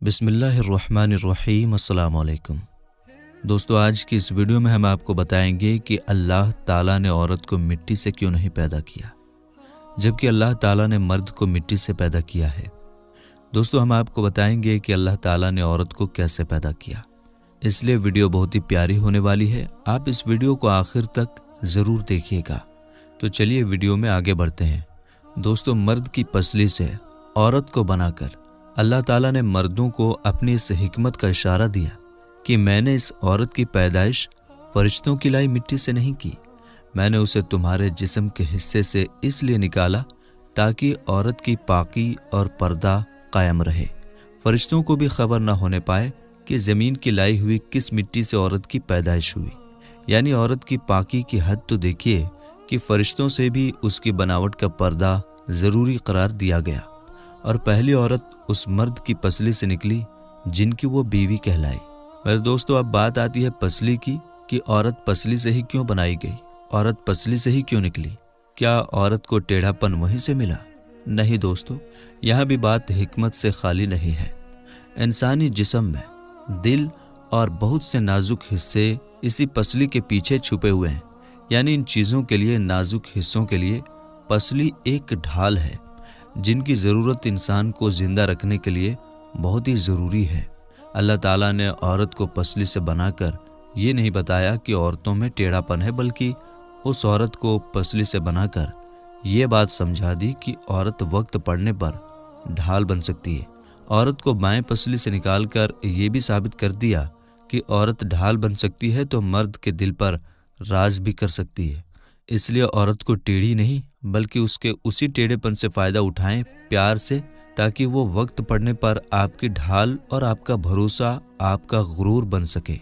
बिस्मिल्लाहिर्रहमानिर्रहीम। अस्सलाम वालेकुम। दोस्तों, आज की इस वीडियो में हम आपको बताएंगे कि अल्लाह ताला ने औरत को मिट्टी से क्यों नहीं पैदा किया, जबकि अल्लाह ताला ने मर्द को मिट्टी से पैदा किया है। दोस्तों, हम आपको बताएंगे कि अल्लाह ताला ने औरत को कैसे पैदा किया, इसलिए वीडियो बहुत ही प्यारी होने वाली है। आप इस वीडियो को आखिर तक ज़रूर देखिएगा। तो चलिए वीडियो में आगे बढ़ते हैं। दोस्तों, मर्द की पसली से औरत को बनाकर अल्लाह ताला ने मर्दों को अपनी इस हिकमत का इशारा दिया कि मैंने इस औरत की पैदाइश फरिश्तों की लाई मिट्टी से नहीं की, मैंने उसे तुम्हारे जिस्म के हिस्से से इसलिए निकाला ताकि औरत की पाकी और पर्दा कायम रहे, फरिश्तों को भी खबर न होने पाए कि ज़मीन की लाई हुई किस मिट्टी से औरत की पैदाइश हुई। यानी औरत की पाकी की हद तो देखिए कि फरिश्तों से भी उसकी बनावट का पर्दा ज़रूरी करार दिया गया, और पहली औरत उस मर्द की पसली से निकली जिनकी वो बीवी कहलाई। मेरे दोस्तों, अब बात आती है पसली की कि औरत पसली से ही क्यों बनाई गई, औरत पसली से ही क्यों निकली। क्या औरत को टेढ़ापन वहीं से मिला? नहीं दोस्तों, यहाँ भी बात हिकमत से खाली नहीं है। इंसानी जिस्म में दिल और बहुत से नाजुक हिस्से इसी पसली के पीछे छुपे हुए हैं। यानी इन चीज़ों के लिए, नाजुक हिस्सों के लिए पसली एक ढाल है जिनकी ज़रूरत इंसान को ज़िंदा रखने के लिए बहुत ही ज़रूरी है। अल्लाह ताला ने औरत को पसली से बनाकर ये नहीं बताया कि औरतों में टेढ़ापन है, बल्कि उस औरत को पसली से बनाकर ये बात समझा दी कि औरत वक्त पड़ने पर ढाल बन सकती है। औरत को बाएं पसली से निकालकर ये भी साबित कर दिया कि औरत ढाल बन सकती है तो मर्द के दिल पर राज भी कर सकती है। इसलिए औरत को टेढ़ी नहीं बल्कि उसके उसी टेढ़ेपन से फ़ायदा उठाएं प्यार से, ताकि वो वक्त पड़ने पर आपकी ढाल और आपका भरोसा, आपका गुरूर बन सके।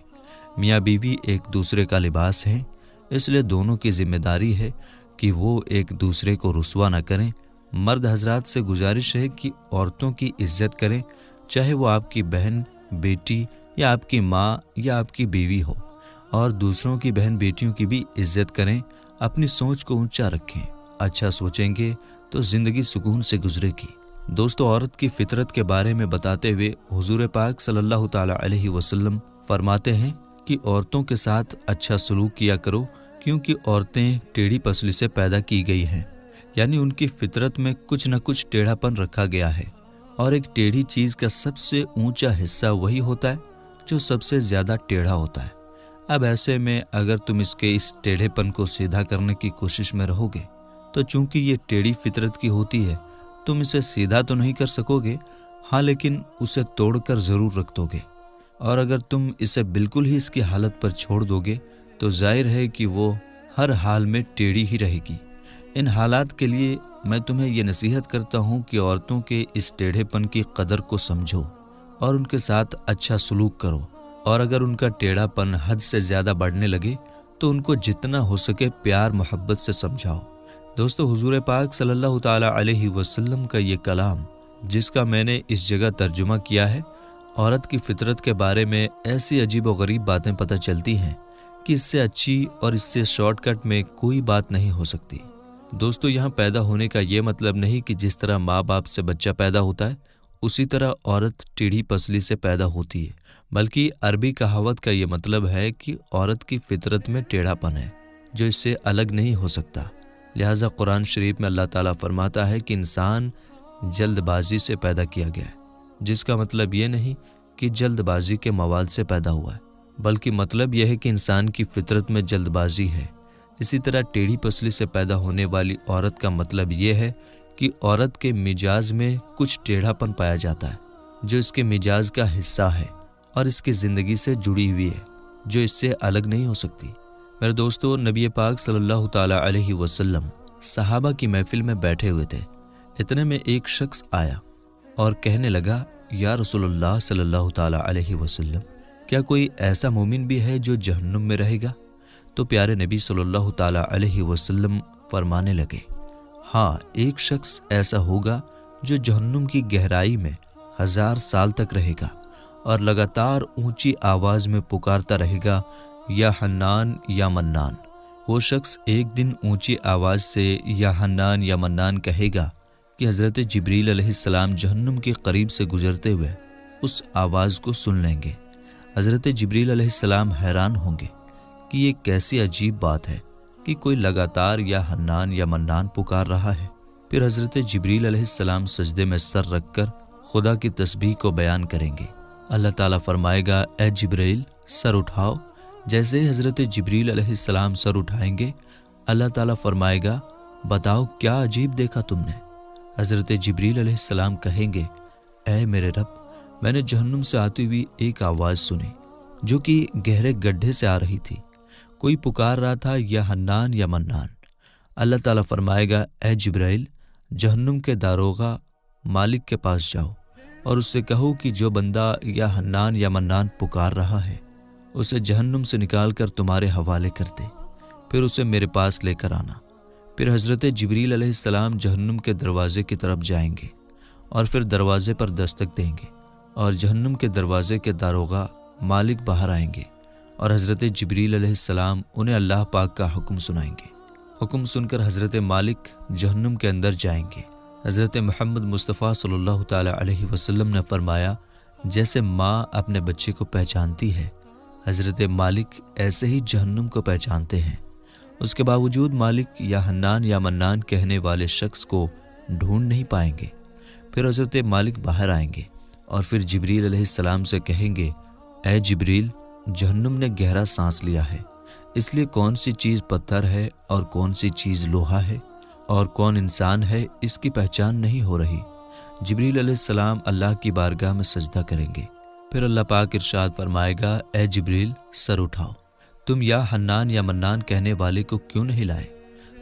मियाँ बीवी एक दूसरे का लिबास हैं, इसलिए दोनों की जिम्मेदारी है कि वो एक दूसरे को रुस्वा न करें। मर्द हजरात से गुजारिश है कि औरतों की इज्जत करें, चाहे वो आपकी बहन, बेटी या आपकी माँ या आपकी बीवी हो, और दूसरों की बहन बेटियों की भी इज्जत करें। अपनी सोच को ऊंचा रखें, अच्छा सोचेंगे तो जिंदगी सुकून से गुजरेगी। दोस्तों, औरत की फितरत के बारे में बताते हुए हुजूर पाक सल्लल्लाहु ताला अलैहि वसल्लम फरमाते हैं कि औरतों के साथ अच्छा सलूक किया करो, क्योंकि औरतें टेढ़ी पसली से पैदा की गई हैं। यानी उनकी फितरत में कुछ न कुछ टेढ़ापन रखा गया है, और एक टेढ़ी चीज़ का सबसे ऊंचा हिस्सा वही होता है जो सबसे ज़्यादा टेढ़ा होता है। अब ऐसे में अगर तुम इसके इस टेढ़ेपन को सीधा करने की कोशिश में रहोगे तो चूंकि ये टेढ़ी फितरत की होती है, तुम इसे सीधा तो नहीं कर सकोगे, हाँ, लेकिन उसे तोड़कर ज़रूर रख दोगे। और अगर तुम इसे बिल्कुल ही इसकी हालत पर छोड़ दोगे तो जाहिर है कि वो हर हाल में टेढ़ी ही रहेगी। इन हालात के लिए मैं तुम्हें ये नसीहत करता हूँ कि औरतों के इस टेढ़ेपन की कदर को समझो और उनके साथ अच्छा सलूक करो, और अगर उनका टेढ़ापन हद से ज़्यादा बढ़ने लगे तो उनको जितना हो सके प्यार मोहब्बत से समझाओ। दोस्तों, हुजूर पाक सल्लल्लाहु ताला अलैहि वसल्लम का ये कलाम, जिसका मैंने इस जगह तर्जुमा किया है, औरत की फितरत के बारे में ऐसी अजीब व गरीब बातें पता चलती हैं कि इससे अच्छी और इससे शॉर्टकट में कोई बात नहीं हो सकती। दोस्तों, यहाँ पैदा होने का ये मतलब नहीं कि जिस तरह माँ बाप से बच्चा पैदा होता है उसी तरह औरत टेढ़ी पसली से पैदा होती है, बल्कि अरबी कहावत का ये मतलब है कि औरत की फितरत में टेढ़ापन है जो इससे अलग नहीं हो सकता। लिहाजा कुरान शरीफ में अल्लाह ताला फरमाता है कि इंसान जल्दबाजी से पैदा किया गया है, जिसका मतलब ये नहीं कि जल्दबाजी के मवाद से पैदा हुआ है, बल्कि मतलब यह है कि इंसान की फितरत में जल्दबाजी है। इसी तरह टेढ़ी पसली से पैदा होने वाली औरत का मतलब ये है कि औरत के मिजाज में कुछ टेढ़ापन पाया जाता है जो इसके मिजाज का हिस्सा है और इसकी ज़िंदगी से जुड़ी हुई है, जो इससे अलग नहीं हो सकती। मेरे दोस्तों, नबी पाक सल्लल्लाहु ताला अलैहि वसल्लम सहाबा की महफिल में बैठे हुए थे। इतने में एक शख्स आया और कहने लगा, या रसूलुल्लाह सल्लल्लाहु ताला अलैहि वसल्लम, क्या कोई ऐसा मोमिन भी है जो जहन्नुम में रहेगा? तो प्यारे नबी सल्लल्लाहु ताला अलैहि वसल्लम फरमाने लगे, हाँ, एक शख्स ऐसा होगा जो जहन्नुम की गहराई में 1000 साल तक रहेगा और लगातार ऊंची आवाज़ में पुकारता रहेगा, या हन्नान या मन्नान। वो शख्स एक दिन ऊंची आवाज़ से या हन्नान या मन्नान कहेगा कि हज़रत जिब्रील अलैहिस्सलाम जहन्नुम के करीब से गुजरते हुए उस आवाज़ को सुन लेंगे। हज़रत जिब्रील अलैहिस्सलाम हैरान होंगे कि ये कैसी अजीब बात है कि कोई लगातार या हन्नान या मन्नान पुकार रहा है। फिर हज़रत जिब्रील अलैहिस्सलाम सजदे में सर रखकर खुदा की तस्बीह को बयान करेंगे। अल्लाह ताला फरमाएगा, ए जिब्रील सर उठाओ। जैसे ही हज़रत जिब्रील अलैहिस्सलाम सर उठाएंगे, अल्लाह ताला फरमाएगा, बताओ क्या अजीब देखा तुमने। हज़रत जिब्रील अलैहिस्सलाम कहेंगे, ए मेरे रब, मैंने जहन्नुम से आती हुई एक आवाज़ सुनी जो कि गहरे गड्ढे से आ रही थी। कोई पुकार रहा था या हन्नान या मन्नान। अल्लाह ताला फरमाएगा, ए जिब्राइल, जहन्नुम के दारोगा मालिक के पास जाओ और उससे कहो कि जो बंदा या हन्नान या मन्नान पुकार रहा है उसे जहन्नुम से निकाल कर तुम्हारे हवाले कर दे, फिर उसे मेरे पास लेकर आना। फिर हज़रत जिब्रील अलैहिस्सलाम जहन्नुम के दरवाज़े की तरफ जाएंगे और फिर दरवाज़े पर दस्तक देंगे और जहन्नुम के दरवाज़े के दारोगा मालिक बाहर आएंगे और हज़रत जिब्रील अलैहिस्सलाम उन्हें अल्लाह पाक का हुक्म सुनाएंगे। हुक्म सुनकर हज़रत मालिक जहन्नुम के अंदर जाएंगे। हज़रत मोहम्मद मुस्तफ़ा सल्लल्लाहु ताला अलैहि वसल्लम ने फरमाया, जैसे माँ अपने बच्चे को पहचानती है, हज़रत मालिक ऐसे ही जहन्नुम को पहचानते हैं। उसके बावजूद मालिक या हन्नान या मन्नान कहने वाले शख्स को ढूंढ नहीं पाएंगे। फिर हज़रत मालिक बाहर आएंगे और फिर जिब्रील अलैहिस्सलाम से कहेंगे, ए जिब्रील, जहन्नुम ने गहरा सांस लिया है, इसलिए कौन सी चीज़ पत्थर है और कौन सी चीज़ लोहा है और कौन इंसान है इसकी पहचान नहीं हो रही। जिब्रील अलैहिस्सलाम अल्लाह की बारगाह में सजदा करेंगे। फिर अल्लाह पाक इरशाद फरमाएगा, ए जिब्रील सर उठाओ, तुम या हन्नान या मन्नान कहने वाले को क्यों नहीं लाए।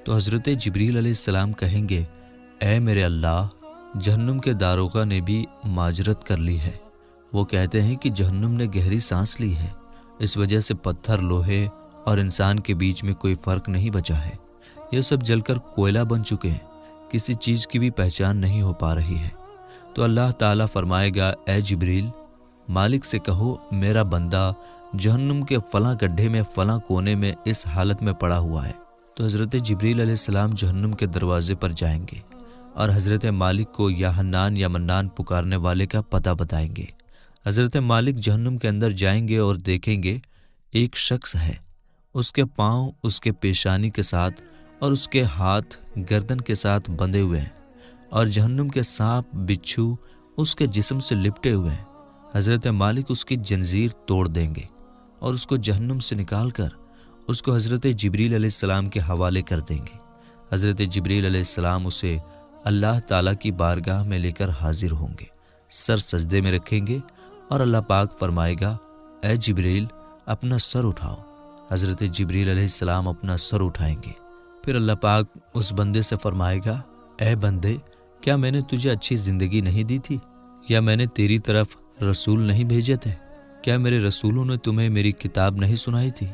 तो हज़रत जिब्रील अलैहिस्सलाम कहेंगे, ए मेरे अल्लाह, जहन्नुम के दारोगा ने भी माजरत कर ली है। वो कहते हैं कि जहन्नुम ने गहरी सांस ली है, इस वजह से पत्थर, लोहे और इंसान के बीच में कोई फ़र्क नहीं बचा है। ये सब जलकर कोयला बन चुके हैं, किसी चीज़ की भी पहचान नहीं हो पा रही है। तो अल्लाह ताला फरमाएगा, ए जिब्रील, मालिक से कहो मेरा बंदा जहन्नुम के फलां गड्ढे में फलां कोने में इस हालत में पड़ा हुआ है। तो हज़रत जिब्रील अलैहिस्सलाम जहन्नुम के दरवाजे पर जाएंगे और हज़रत मालिक को या हन्नान या मन्नान पुकारने वाले का पता बताएंगे। हज़रत मालिक जहन्नुम के अंदर जाएंगे और देखेंगे एक शख्स है, उसके पाँव उसके पेशानी के साथ और उसके हाथ गर्दन के साथ बंधे हुए हैं और जहन्नुम के सांप बिच्छू उसके जिस्म से लिपटे हुए हैं। हज़रत मालिक उसकी जंजीर तोड़ देंगे और उसको जहन्नुम से निकालकर उसको हज़रत जिब्रील अलैहिस्सलाम के हवाले कर देंगे। हज़रत जिब्रील अलैहिस्सलाम उसे अल्लाह ताला की बारगाह में लेकर हाजिर होंगे, सर सजदे में रखेंगे और अल्लाह पाक फरमाएगा, ए जिब्रील, अपना सर उठाओ। हज़रत जिब्रील अलैहिस्सलाम अपना सर उठाएंगे। फिर अल्लाह पाक उस बंदे से फरमाएगा, ए बंदे, क्या मैंने तुझे अच्छी ज़िंदगी नहीं दी थी या मैंने तेरी तरफ रसूल नहीं भेजे थे? क्या मेरे रसूलों ने तुम्हें मेरी किताब नहीं सुनाई थी?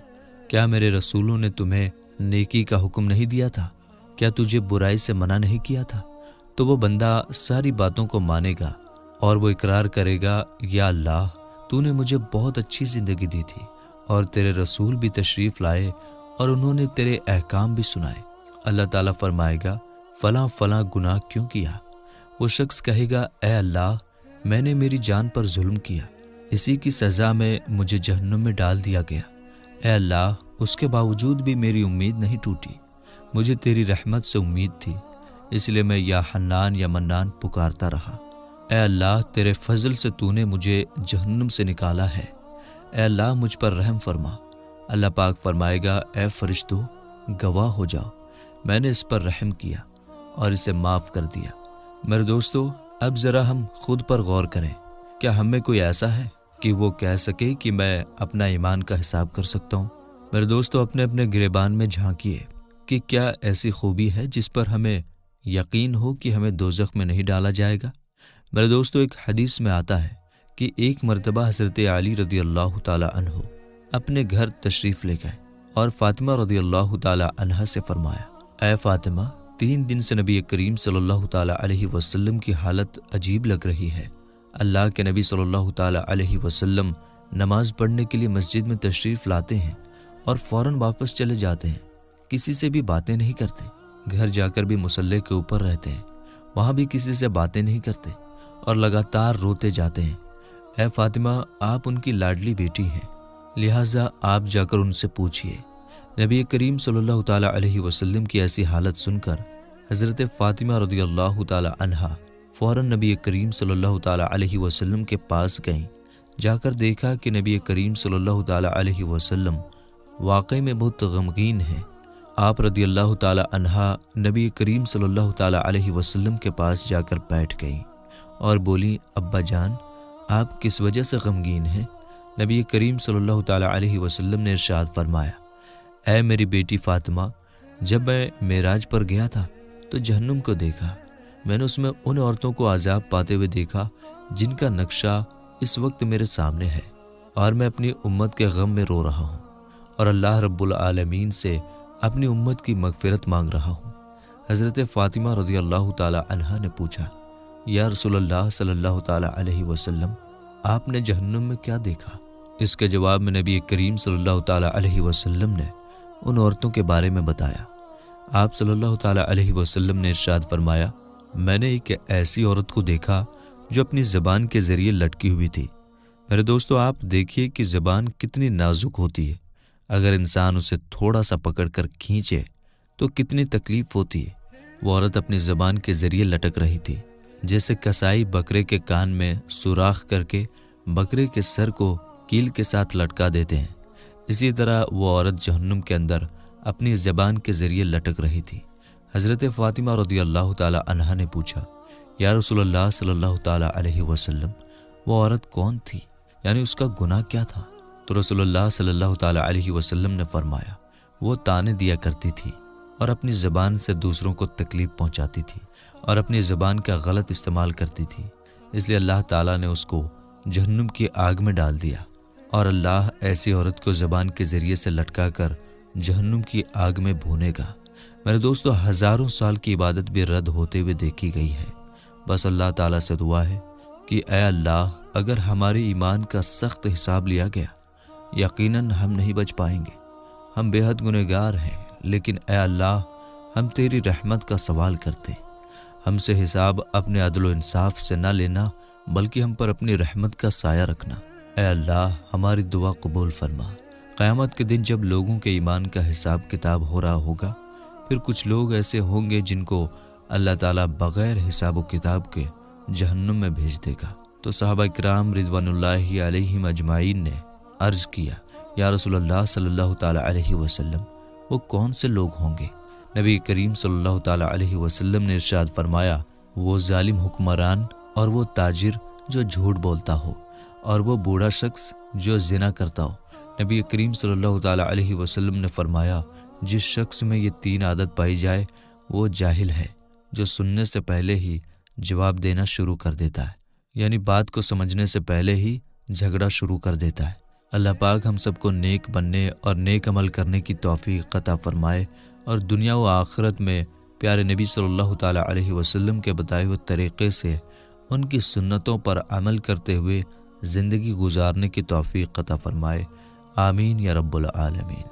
क्या मेरे रसूलों ने तुम्हें नेकी का हुक्म नहीं दिया था? क्या तुझे बुराई से मना नहीं किया था? तो वो बंदा सारी बातों को मानेगा और वो इकरार करेगा, या अल्लाह, तूने मुझे बहुत अच्छी ज़िंदगी दी थी और तेरे रसूल भी तशरीफ़ लाए और उन्होंने तेरे अहकाम भी सुनाए। अल्लाह ताला फरमाएगा, फ़लाँ फ़लाँ गुनाह क्यों किया? वो शख्स कहेगा, ए अल्लाह, मैंने मेरी जान पर जुल्म किया, इसी की सज़ा में मुझे जहन्नुम में डाल दिया गया। ए अल्लाह, उसके बावजूद भी मेरी उम्मीद नहीं टूटी, मुझे तेरी रहमत से उम्मीद थी, इसलिए मैं या हन्नान या मन्नान पुकारता रहा। ए अल्लाह, तेरे फजल से तूने मुझे जहन्नुम से निकाला है। ए अल्लाह, मुझ पर रहम फरमा। अल्लाह पाक फरमाएगा, ए फरिश्तों, गवाह हो जाओ, मैंने इस पर रहम किया और इसे माफ़ कर दिया। मेरे दोस्तों, अब ज़रा हम खुद पर गौर करें। क्या हम में कोई ऐसा है कि वो कह सके कि मैं अपना ईमान का हिसाब कर सकता हूँ? मेरे दोस्तों, अपने अपने गिरेबान में झांकिए कि क्या ऐसी खूबी है जिस पर हमें यकीन हो कि हमें दोज़ख में नहीं डाला जाएगा। मेरे दोस्तों, एक हदीस में आता है कि एक मरतबा हज़रत अली रज़ी अल्लाह ताला अन्हु अपने घर तशरीफ़ ले गए और फ़ातिमा रज़ी अल्लाह ताला अन्हा से फरमाया, ऐ फ़ातिमा, 3 दिन से नबी करीम सल्लल्लाहु ताला अलैहि वसल्लम की हालत अजीब लग रही है। अल्लाह के नबी सल्लल्लाहु ताला अलैहि वसल्लम नमाज पढ़ने के लिए मस्जिद में तशरीफ़ लाते हैं और फ़ौरन वापस चले जाते हैं, किसी से भी बातें नहीं करते। घर जाकर भी मुसल्ले के ऊपर रहते हैं, वहाँ भी किसी से बातें नहीं करते और लगातार रोते जाते हैं। اے فاطمہ آپ ان کی لاڈلی بیٹی ہیں، لہٰذا آپ جا کر ان سے پوچھئے۔ نبی کریم صلی اللہ تعالیٰ علیہ وسلم کی ایسی حالت سن کر حضرت فاطمہ رضی اللہ تعالیٰ عنہا فوراً نبی کریم صلی اللہ تعالیٰ علیہ وسلم کے پاس گئیں۔ جا کر دیکھا کہ نبی کریم صلی اللہ تعالیٰ علیہ وسلم واقعی میں بہت غمگین ہیں۔ آپ رضی اللہ تعالیٰ عنہا نبی کریم صلی اللہ تعالیٰ علیہ وسلم کے پاس جا کر بیٹھ گئیں اور بولیں، ابا جان آپ کس وجہ سے غمگین ہیں؟ نبی کریم صلی اللہ تعالیٰ علیہ وسلم نے ارشاد فرمایا، اے میری بیٹی فاطمہ، جب میں معراج پر گیا تھا تو جہنم کو دیکھا۔ میں نے اس میں ان عورتوں کو عذاب پاتے ہوئے دیکھا جن کا نقشہ اس وقت میرے سامنے ہے، اور میں اپنی امت کے غم میں رو رہا ہوں اور اللہ رب العالمین سے اپنی امت کی مغفرت مانگ رہا ہوں۔ حضرت فاطمہ رضی اللہ تعالیٰ عنہا نے پوچھا، یا رسول اللہ صلی اللہ تعالیٰ علیہ وسلم، آپ نے جہنم میں کیا دیکھا؟ اس کے جواب میں نبی کریم صلی اللہ تعالیٰ علیہ وسلم نے ان عورتوں کے بارے میں بتایا۔ آپ صلی اللہ تعالیٰ علیہ وسلم نے ارشاد فرمایا، میں نے ایک ایسی عورت کو دیکھا جو اپنی زبان کے ذریعے لٹکی ہوئی تھی۔ میرے دوستو، آپ دیکھیے کہ زبان کتنی نازک ہوتی ہے، اگر انسان اسے تھوڑا سا پکڑ کر کھینچے تو کتنی تکلیف ہوتی ہے۔ وہ عورت اپنی زبان کے ذریعے لٹک رہی تھی، جیسے کسائی بکرے کے کان میں سوراخ کر کے بکرے کے سر کو کیل کے ساتھ لٹکا دیتے ہیں، اسی طرح وہ عورت جہنم کے اندر اپنی زبان کے ذریعے لٹک رہی تھی۔ حضرت فاطمہ رضی اللہ تعالیٰ عنہا نے پوچھا، یا رسول اللہ صلی اللہ تعالیٰ علیہ وسلم، وہ عورت کون تھی؟ یعنی اس کا گناہ کیا تھا؟ تو رسول اللہ صلی اللہ تعالیٰ علیہ وسلم نے فرمایا، وہ طعنے دیا کرتی تھی اور اپنی زبان سے دوسروں کو تکلیف پہنچاتی تھی اور اپنی زبان کا غلط استعمال کرتی تھی، اس لیے اللہ تعالیٰ نے اس کو جہنم کی آگ میں ڈال دیا، اور اللہ ایسی عورت کو زبان کے ذریعے سے لٹکا کر جہنم کی آگ میں بھونے گا۔ میرے دوستو، ہزاروں سال کی عبادت بھی رد ہوتے ہوئے دیکھی گئی ہے۔ بس اللہ تعالیٰ سے دعا ہے کہ اے اللہ، اگر ہمارے ایمان کا سخت حساب لیا گیا، یقیناً ہم نہیں بچ پائیں گے۔ ہم بے حد گنہگار ہیں، لیکن اے اللہ، ہم تیری رحمت کا سوال کرتے، ہم سے حساب اپنے عدل و انصاف سے نہ لینا، بلکہ ہم پر اپنی رحمت کا سایہ رکھنا۔ اے اللہ، ہماری دعا قبول فرما۔ قیامت کے دن جب لوگوں کے ایمان کا حساب کتاب ہو رہا ہوگا، پھر کچھ لوگ ایسے ہوں گے جن کو اللہ تعالیٰ بغیر حساب و کتاب کے جہنم میں بھیج دے گا۔ تو صحابہ کرام رضوان اللہ علیہم اجمعین نے عرض کیا، یا رسول اللہ صلی اللہ تعالیٰ علیہ وسلم، وہ کون سے لوگ ہوں گے؟ نبی کریم صلی اللہ تعالیٰ علیہ وسلم نے ارشاد فرمایا، وہ ظالم حکمران اور وہ تاجر جو جھوٹ بولتا ہو اور وہ بوڑھا شخص جو زنا کرتا ہو۔ نبی کریم صلی اللہ تعالیٰ علیہ وسلم نے فرمایا، جس شخص میں یہ تین عادت پائی جائے وہ جاہل ہے، جو سننے سے پہلے ہی جواب دینا شروع کر دیتا ہے، یعنی بات کو سمجھنے سے پہلے ہی جھگڑا شروع کر دیتا ہے۔ اللہ پاک ہم سب کو نیک بننے اور نیک عمل کرنے کی توفیق عطا فرمائے، اور دنیا و آخرت میں پیارے نبی صلی اللہ تعالیٰ علیہ وسلم کے بتائے ہوئے طریقے سے ان کی سنتوں پر عمل کرتے ہوئے زندگی گزارنے کی توفیق عطا فرمائے۔ آمین یا رب العالمین۔